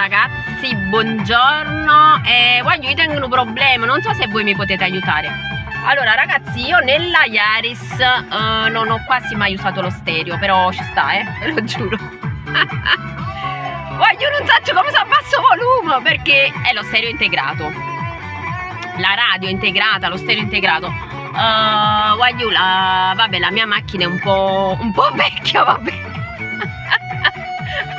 ragazzi, buongiorno. Guarda, io tengo un problema, non so se voi mi potete aiutare. Allora ragazzi, io nella Yaris non ho quasi mai usato lo stereo, però ci sta, ve lo giuro. Guarda, io non so come si abbassa il volume perché è lo stereo integrato. La radio integrata, lo stereo integrato. Guarda, vabbè, la mia macchina è un po' vecchia, vabbè.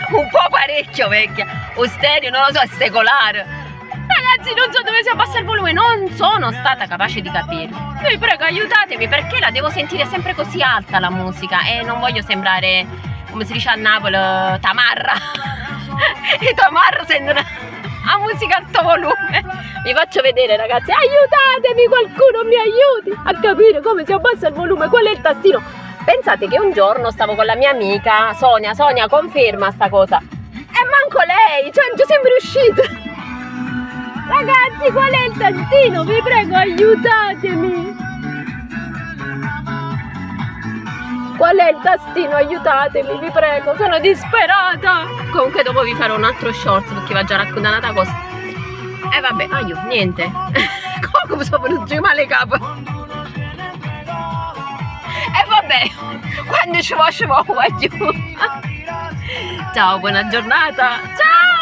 Un po' parecchio vecchia. O stereo, non lo so, è secolare. Ragazzi, non so dove si abbassa il volume, non sono stata capace di capirlo. Vi prego, aiutatemi perché la devo sentire sempre così alta la musica e non voglio sembrare, come si dice a Napoli, tamarra. I tamarra sentono la musica a alto volume. Vi faccio vedere ragazzi, aiutatemi, qualcuno mi aiuti a capire come si abbassa il volume, qual è il tastino. Pensate che un giorno stavo con la mia amica Sonia, conferma sta cosa. E manco lei, cioè non ci siamo riusciti. Ragazzi, qual è il tastino? Vi prego, aiutatemi. Qual è il tastino? Aiutatemi, vi prego, sono disperata. Comunque dopo vi farò un altro short perché va già raccontata una cosa. E vabbè, niente. Come sono venuto giù male capo. E vabbè, quando ci va, guarda. Ciao, buona giornata. Ciao.